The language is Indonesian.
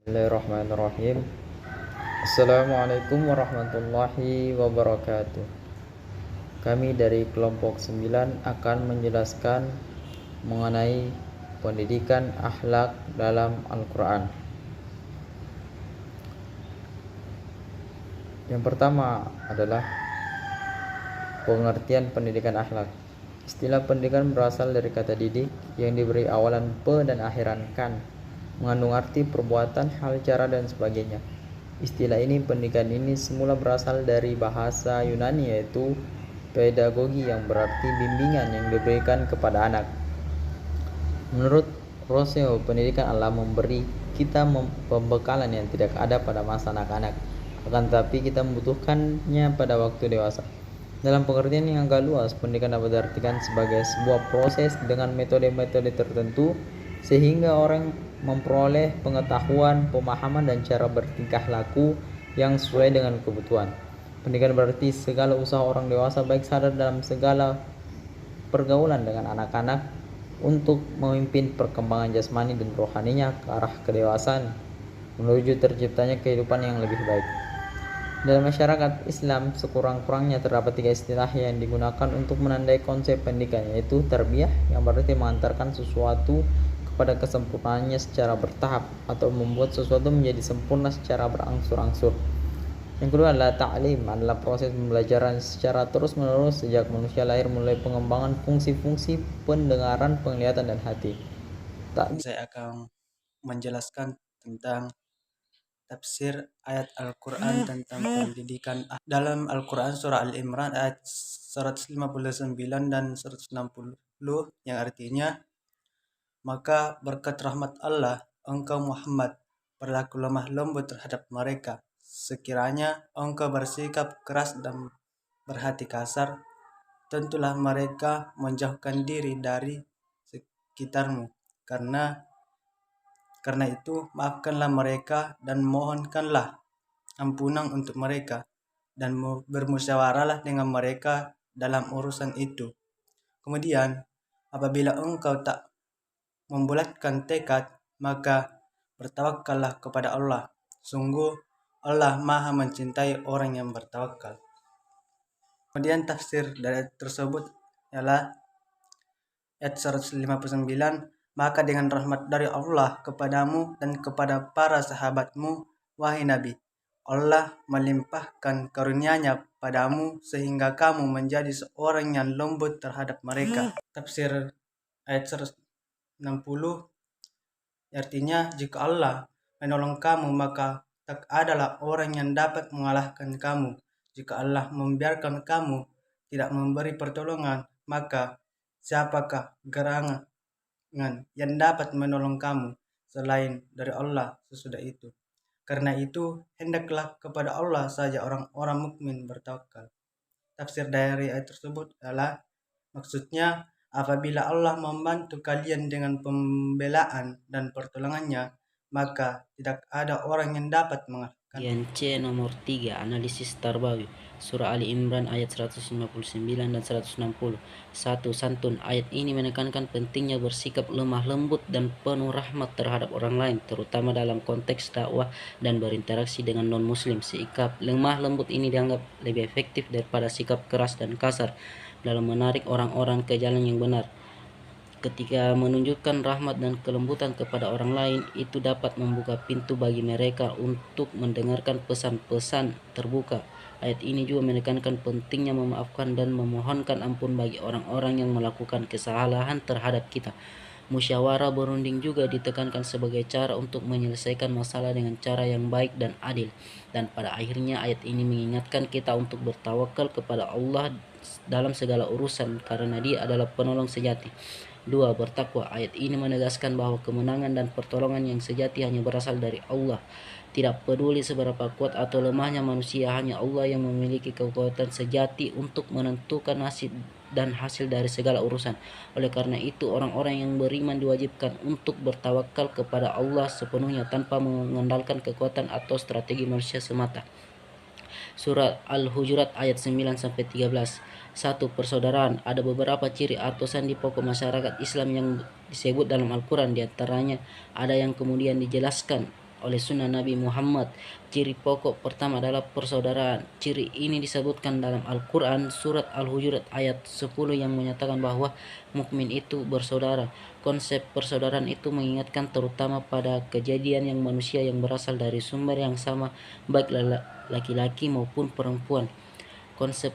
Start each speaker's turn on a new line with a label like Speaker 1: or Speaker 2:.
Speaker 1: Bismillahirrahmanirrahim. Assalamualaikum warahmatullahi wabarakatuh. Kami dari kelompok 9 akan menjelaskan mengenai pendidikan akhlak dalam Al-Quran. Yang pertama adalah pengertian pendidikan akhlak. Istilah pendidikan berasal dari kata didik yang diberi awalan pe dan akhiran kan, mengandung arti perbuatan, hal, cara, dan sebagainya. Istilah pendidikan ini semula berasal dari bahasa Yunani, yaitu pedagogi, yang berarti bimbingan yang diberikan kepada anak. Menurut Rousseau, pendidikan adalah memberi kita pembekalan yang tidak ada pada masa anak-anak, akan tetapi kita membutuhkannya pada waktu dewasa. Dalam pengertian yang agak luas, pendidikan dapat diartikan sebagai sebuah proses dengan metode-metode tertentu sehingga orang memperoleh pengetahuan, pemahaman, dan cara bertingkah laku yang sesuai dengan kebutuhan. Pendidikan berarti segala usaha orang dewasa baik sadar dalam segala pergaulan dengan anak-anak untuk memimpin perkembangan jasmani dan rohaninya ke arah kedewasaan menuju terciptanya kehidupan yang lebih baik. Dalam masyarakat Islam, sekurang-kurangnya terdapat 3 istilah yang digunakan untuk menandai konsep pendidikan, yaitu tarbiyah, yang berarti mengantarkan sesuatu kepada kesempurnaannya secara bertahap atau membuat sesuatu menjadi sempurna secara berangsur-angsur. Yang kedua adalah ta'lim, adalah proses pembelajaran secara terus-menerus sejak manusia lahir mulai pengembangan fungsi-fungsi pendengaran, penglihatan, dan hati.
Speaker 2: Saya akan menjelaskan tentang tafsir ayat Al-Quran tentang pendidikan. Dalam Al-Quran surah Al-Imran ayat 159 dan 160 yang artinya, maka berkat rahmat Allah engkau Muhammad berlaku lemah lembut terhadap mereka. Sekiranya engkau bersikap keras dan berhati kasar, tentulah mereka menjauhkan diri dari sekitarmu. Karena itu, maafkanlah mereka dan mohonkanlah ampunan untuk mereka, dan bermusyawarahlah dengan mereka dalam urusan itu. Kemudian, apabila engkau tak membulatkan tekad, maka bertawakallah kepada Allah. Sungguh, Allah Maha mencintai orang yang bertawakal. Kemudian tafsir dari tersebut ialah ayat 159, maka dengan rahmat dari Allah kepadamu dan kepada para sahabatmu, wahai Nabi, Allah melimpahkan karunia-Nya padamu sehingga kamu menjadi seorang yang lembut terhadap mereka. Tafsir ayat 160 artinya, jika Allah menolong kamu maka tak adalah orang yang dapat mengalahkan kamu. Jika Allah membiarkan kamu tidak memberi pertolongan, maka siapakah gerangan yang dapat menolong kamu selain dari Allah sesudah itu? Karena itu, hendaklah kepada Allah saja orang-orang mukmin bertawakal. Tafsir dari ayat tersebut adalah, maksudnya, apabila Allah membantu kalian dengan pembelaan dan pertolongannya, maka tidak ada orang yang dapat mengalahkan.
Speaker 3: Bagian C nomor 3, analisis tarbawi. Surah Ali Imran ayat 159 dan 160. 1. Santun. Ayat ini menekankan pentingnya bersikap lemah lembut dan penuh rahmat terhadap orang lain, terutama dalam konteks dakwah dan berinteraksi dengan non-muslim. Sikap lemah lembut ini dianggap lebih efektif daripada sikap keras dan kasar dalam menarik orang-orang ke jalan yang benar. Ketika menunjukkan rahmat dan kelembutan kepada orang lain, itu dapat membuka pintu bagi mereka untuk mendengarkan pesan-pesan terbuka. Ayat ini juga menekankan pentingnya memaafkan dan memohonkan ampun bagi orang-orang yang melakukan kesalahan terhadap kita. Musyawarah berunding juga ditekankan sebagai cara untuk menyelesaikan masalah dengan cara yang baik dan adil. Dan pada akhirnya ayat ini mengingatkan kita untuk bertawakal kepada Allah dalam segala urusan karena Dia adalah penolong sejati. 2. Bertakwa. Ayat ini menegaskan bahwa kemenangan dan pertolongan yang sejati hanya berasal dari Allah. Tidak peduli seberapa kuat atau lemahnya manusia, hanya Allah yang memiliki kekuatan sejati untuk menentukan nasib dan hasil dari segala urusan. Oleh karena itu, orang-orang yang beriman diwajibkan untuk bertawakal kepada Allah sepenuhnya tanpa mengandalkan kekuatan atau strategi manusia semata. Surat Al-Hujurat ayat 9-13. 1. Persaudaraan. Ada beberapa ciri atau sandi pokok masyarakat Islam yang disebut dalam Al-Quran. Di antaranya ada yang kemudian dijelaskan oleh sunnah Nabi Muhammad. Ciri pokok pertama adalah persaudaraan. Ciri ini disebutkan dalam Al-Quran surat Al-Hujurat ayat 10 yang menyatakan bahwa mukmin itu bersaudara. Konsep persaudaraan itu mengingatkan terutama pada kejadian yang manusia yang berasal dari sumber yang sama, baik laki-laki maupun perempuan. Konsep